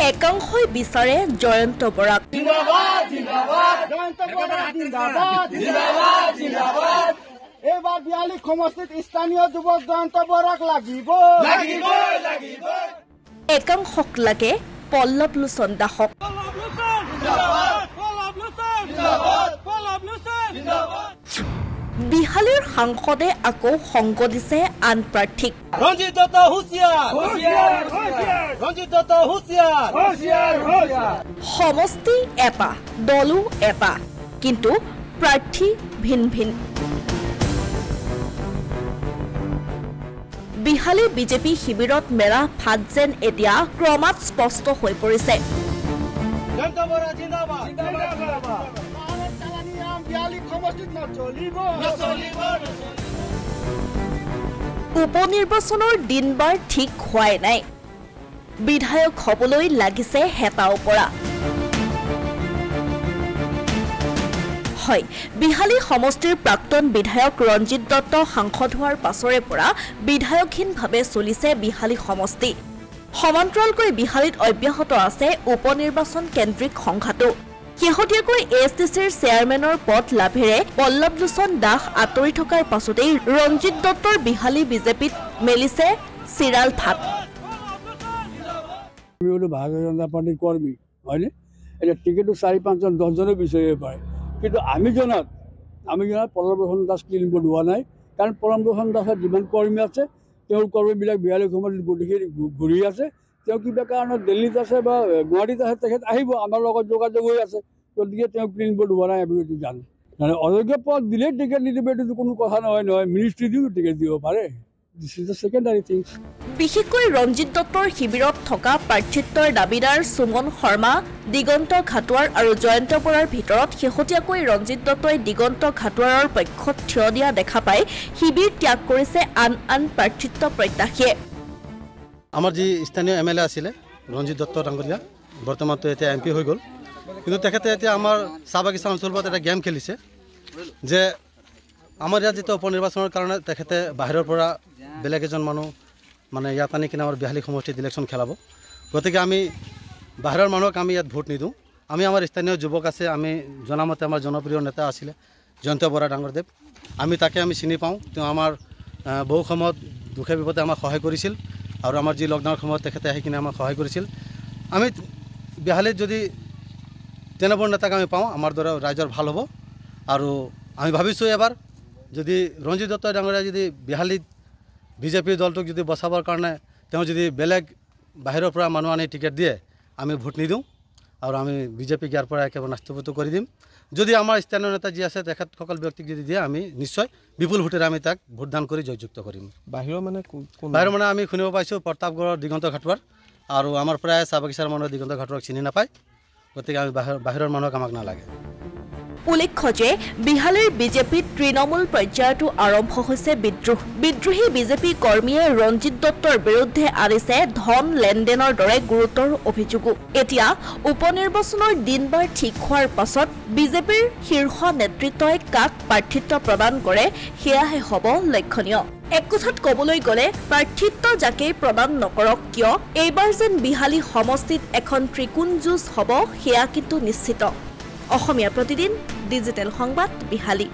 একাংশই বিচাৰে জয়ন্ত বৰাক। এবাৰ 42 সমষ্টিত স্থানীয় যুৱক জয়ন্ত বৰাক লাগিব। একাংশক লাগে পল্লৱ লোচন দাসক। বিহালীৰ সাংসদে আকৌ সংগ দিছে আন প্ৰাৰ্থীক। সমষ্টি এটা, দলো এটা, কিন্তু প্ৰাৰ্থী ভিন ভিন। বিহালী বিজেপি শিবিৰত মেৰা ফাট যেন এতিয়া ক্ৰমাৎ স্পষ্ট হৈ পৰিছে। উপনিৰ্বাচনৰ দিন বাৰ ঠিক হোৱাই নাই, বিধায়ক হবলৈ লাগিছে হেতা ওপৰা। হয়, বিহালী সমষ্টিৰ প্ৰাক্তন বিধায়ক ৰঞ্জিত দত্ত সাংসদ হোৱাৰ পাছৰে পৰা বিধায়কহীনভাৱে চলিছে বিহালী সমষ্টি। সমান্তৰালকৈ বিহালীত অব্যাহত আছে উপনিৰ্বাচন কেন্দ্ৰিক সংঘাতো। শেহতীয়াকৈ ASTCৰ চেয়াৰমেনৰ পদ লাভেৰে পল্লৱ লোচন দাস আঁতৰি থকাৰ পাছতেই ৰঞ্জিত দত্তৰ বিহালী বিজেপিত মেলিছে চিৰাল ফাট। ভাৰতীয় জনতা পাৰ্টিৰ কৰ্মী হয়নে? এতিয়া টিকেটো 4-5জন 10জনে বিচাৰিব পাৰে, কিন্তু আমি জনাত পল্লৱ লোচন দাস ক্লিন বোৰ্ড হোৱা নাই। কাৰণ পল্লৱ লোচন দাসৰ যিমান কৰ্মী আছে তেওঁৰ কৰ্মীবিলাক বিহালী সমষ্টিত গোটেইখিনি ঘূৰি আছে। তেওঁ কিবা কাৰণত দিল্লীত আছে বা গুৱাহাটীত আছে, তেখেত আহিব, আমাৰ লগত যোগাযোগ হৈ আছে। গতিকে তেওঁ ক্লিন বোৰ্ড হোৱা নাই, আমি এইটো জানো। মানে অযোগ্য পদ দিলেই টিকেট নিদিব এইটো কোনো কথা নহয়। মিনিষ্ট্ৰী দিও টিকেট দিব পাৰে। This is the secondary things. বিশেষকৈ ৰঞ্জিত দত্তৰ শিবিৰত থকা প্ৰাৰ্থিত্বৰ দাবীদাৰ সুমন শৰ্মা, দিগন্ত ঘাটোৱাৰ আৰু জয়ন্ত বৰাৰ ভিতৰত শেহতীয়াকৈ ৰঞ্জিত দত্তই দিগন্ত ঘাটোৱাৰৰ পক্ষত থিয় দিয়া দেখা পাই শিবিৰ ত্যাগ কৰিছে আন প্ৰাৰ্থিত্ব প্ৰত্যাশীয়ে। আমাৰ যি স্থানীয় MLA আছিলে ৰঞ্জিত দত্ত ডাঙৰীয়া, বৰ্তমানতো এতিয়া MP হৈ গ'ল, কিন্তু তেখেতে এতিয়া আমাৰ চাহ বাগিচা অঞ্চলত এটা গেম খেলিছে যে আমাৰ ইয়াত যেতিয়া উপনিৰ্বাচনৰ কাৰণে তেখেতে বাহিৰৰ পৰা বেলেগ এজন মানুহ মানে ইয়াত আনি কিনে আমাৰ বিহালী সমষ্টিত ইলেকশ্যন খেলাব। গতিকে আমি বাহিৰৰ মানুহক আমি ইয়াত ভোট নিদিওঁ। আমি আমাৰ স্থানীয় যুৱক আছে, আমি জনামতে আমাৰ জনপ্ৰিয় নেতা আছিলে জয়ন্ত বৰা ডাঙৰদেৱ, আমি তাকে চিনি পাওঁ। তেওঁ আমাৰ বহু সময়ত দুখে বিপদে আমাক সহায় কৰিছিল আৰু আমাৰ যি লকডাউনৰ সময়ত তেখেতে আহি কিনে আমাক সহায় কৰিছিল। আমি বিহালীত যদি তেনেবোৰ নেতাক আমি পাওঁ, আমাৰ দ্বাৰা ৰাইজৰ ভাল হ'ব। আৰু আমি ভাবিছোঁ এবাৰ যদি ৰঞ্জিত দত্ত ডাঙৰীয়া যদি বিহালীত বিজেপি দলটোক যদি বচাবৰ কাৰণে তেওঁ যদি বেলেগ বাহিৰৰ পৰা মানুহ আনি টিকেট দিয়ে, আমি ভোট নিদিওঁ আৰু আমি বিজেপিক ইয়াৰ পৰা একেবাৰে নাস্তিভূত কৰি দিম। যদি আমাৰ স্থানীয় নেতা যি আছে তেখেতসকল ব্যক্তিক যদি দিয়ে, আমি নিশ্চয় বিপুল ভোটেৰে আমি তাক ভোটদান কৰি জয়যুক্ত কৰিম। বাহিৰৰ মানে আমি শুনিব পাইছোঁ প্ৰতাপগড়ৰ দিগন্ত ঘাটোৱাৰ, আৰু আমাৰ প্ৰায় চাহ বাগিচাৰ মানুহে দিগন্ত ঘাটোৱাৰক চিনি নাপায়। গতিকে আমি বাহিৰৰ মানুহক আমাক নালাগে। উল্লেখ্য যে বিহালীৰ বিজেপিত তৃণমূল পৰ্যায়তো আৰম্ভ হৈছে বিদ্ৰোহী বিজেপি কৰ্মীয়ে ৰঞ্জিত দত্তৰ বিৰুদ্ধে আনিছে ধন লেনদেনৰ দৰে গুৰুতৰ অভিযোগো। এতিয়া উপনিৰ্বাচনৰ দিন বাৰ ঠিক হোৱাৰ পাছত বিজেপিৰ শীৰ্ষ নেতৃত্বই কাক প্ৰাৰ্থিত্ব প্ৰদান কৰে সেয়াহে হ'ব লক্ষণীয়। এক কথাত ক'বলৈ গ'লে প্ৰাৰ্থিত্ব যাকেই প্ৰদান নকৰক কিয়, এইবাৰ যেন বিহালী সমষ্টিত এখন ত্ৰিকোণ যুঁজ হ'ব সেয়া কিন্তু নিশ্চিত। অসমীয়া প্ৰতিদিন, ডিজিটেল সংবাদ, বিহালী।